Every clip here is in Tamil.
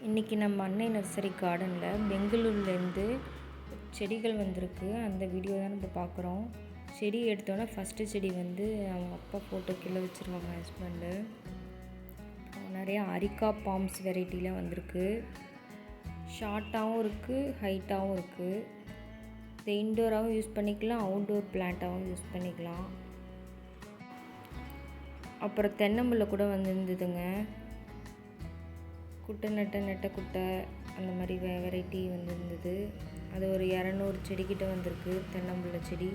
இன்றைக்கி நம்ம அன்னை நர்சரி கார்டனில் பெங்களூர்லேருந்து செடிகள் வந்திருக்கு. அந்த வீடியோ தான் நம்ம பார்க்குறோம். செடி எடுத்தோன்னே ஃபஸ்ட்டு செடி வந்து அவங்க அப்பா ஃபோட்டோ கீழே வச்சுருவாங்க ஹஸ்பண்டு. நிறைய அரிக்கா பாம்ஸ் வெரைட்டிலாம் வந்திருக்கு. ஷார்ட்டாகவும் இருக்குது, ஹைட்டாகவும் இருக்குது. இது இன்டோராகவும் யூஸ் பண்ணிக்கலாம், அவுட்டோர் பிளான்ட்டாகவும் யூஸ் பண்ணிக்கலாம். அப்புறம் தென்னம்பிள்ளை கூட வந்துருந்ததுங்க. குட்டை நெட்டை குட்டை அந்த மாதிரி வெரைட்டி வந்துருந்தது. அது ஒரு 200 செடிக்கிட்ட வந்திருக்கு. தென்னம்பிள்ளை செடி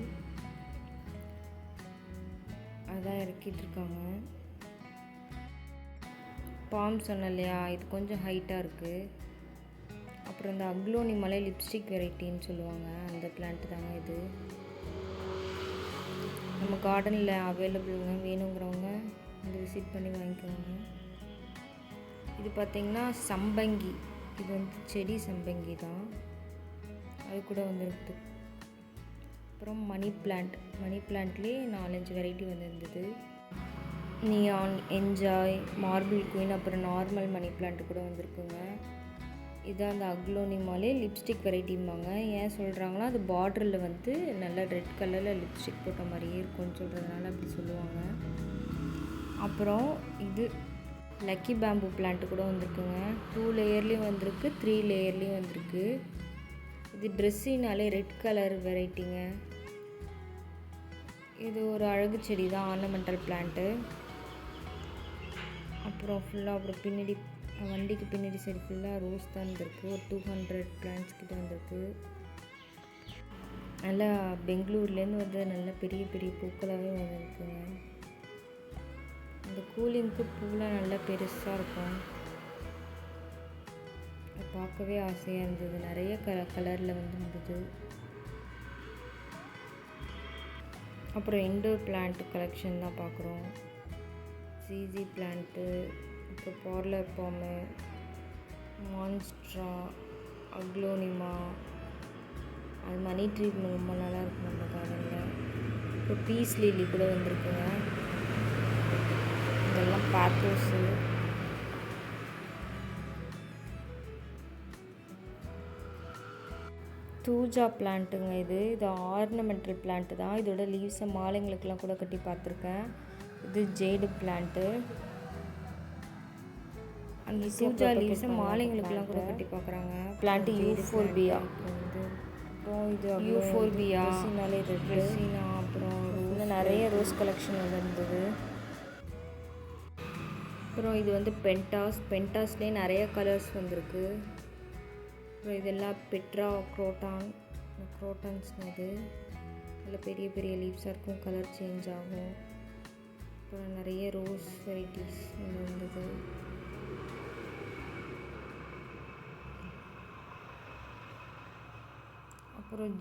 அதான் இறக்கிட்டுருக்காங்க. பாம் சொன்னேன் இல்லையா, இது கொஞ்சம் ஹைட்டாக இருக்குது. அப்புறம் இந்த அக்லோனி மலை லிப்ஸ்டிக் வெரைட்டின்னு சொல்லுவாங்க, அந்த பிளான்ட் தாங்க இது. நம்ம கார்டனில் அவைலபிளுங்க. வேணுங்கிறவங்க வந்து விசிட் பண்ணி வாங்கிக்கோங்க. இது பார்த்திங்கன்னா சம்பங்கி. இது வந்து செடி சம்பங்கி தான், அது கூட வந்துருக்கு. அப்புறம் மணி பிளான்ட்லேயே 4-5 வெரைட்டி வந்துருந்தது. நியான், என்ஜாய், மார்பிள் குயின், அப்புறம் நார்மல் மணி பிளான்ட் கூட வந்திருக்குங்க. இதான் அந்த அக்லோனி மாலே லிப்ஸ்டிக் வெரைட்டிம்பாங்க. ஏன் சொல்கிறாங்கன்னா, அது பார்டரில் வந்து நல்லா ரெட் கலரில் லிப்ஸ்டிக் போட்ட மாதிரியே இருக்கும்னு சொல்கிறதுனால அப்படி சொல்லுவாங்க. அப்புறம் இது லக்கி பேம்பு பிளான்ட்டு கூட வந்திருக்குங்க. 2 லேயர்லேயும் வந்திருக்கு, 3 லேயர்லேயும் வந்திருக்கு. இது ட்ரெஸ்ஸினாலே ரெட் கலர் வெரைட்டிங்க. இது ஒரு அழகு செடி தான், ஆர்னமெண்டல் பிளான்ட்டு. அப்புறம் பின்னாடி வண்டிக்கு பின்னாடி சைடு ஃபுல்லாக ரோஸ் தான் வந்திருக்கு. ஒரு 200 பிளான்ட்ஸ் கிட்ட வந்திருக்கு. நல்லா பெங்களூர்லேருந்து வந்து நல்ல பெரிய பெரிய பூக்களாகவே வந்துருக்குங்க. இந்த கூலிங்க்கு பூலாம் நல்லா பெருசாக இருக்கும். பார்க்கவே ஆசையாக இருந்தது. நிறைய கலரில் வந்து இருந்தது. அப்புறம் இண்டோர் பிளான்ட் கலெக்ஷன் தான் பார்க்குறோம். சிசி பிளான்ட்டு, அப்புறம் பார்லர் பாமு, மான்ஸ்ட்ரா, அக்லோனிமா, அது மணி ட்ரீ ரொம்ப நல்லா இருக்கும் நம்ம கார்டனில். இப்போ பீஸ் லில்லி கூட வந்திருக்குங்க. இதெல்லாம் பேத்தோஸு. தூஜா பிளான்ட்டுங்க. இது ஆர்னமெண்டல் பிளான்ட்டு தான். இதோட லீவ்ஸை மாலைங்களுக்கெல்லாம் கூட கட்டி பார்த்துருக்கேன். இது ஜேடு பிளான்ட்டு. அந்த தூஜா லீவ்ஸை மாலைங்களுக்கெல்லாம் கூட கட்டி பார்க்குறாங்க. Plant euphorbia. அப்புறம் இது யூஃபோர்பியா, ரெசினா, அப்புறம் இன்னும் நிறைய ரோஸ் கலெக்ஷன் இருந்தது. அப்புறம் இது வந்து பென்டாஸ்லேயே நிறைய கலர்ஸ் வந்திருக்கு. அப்புறம் இதெல்லாம் பெட்ரா குரோட்டான்ஸ்னது. அதில் பெரிய பெரிய லீவ்ஸாக இருக்கும், கலர் சேஞ்ச் ஆகும். அப்புறம் நிறைய ரோஸ் வெரைட்டிஸ் இருந்தது. அப்புறம்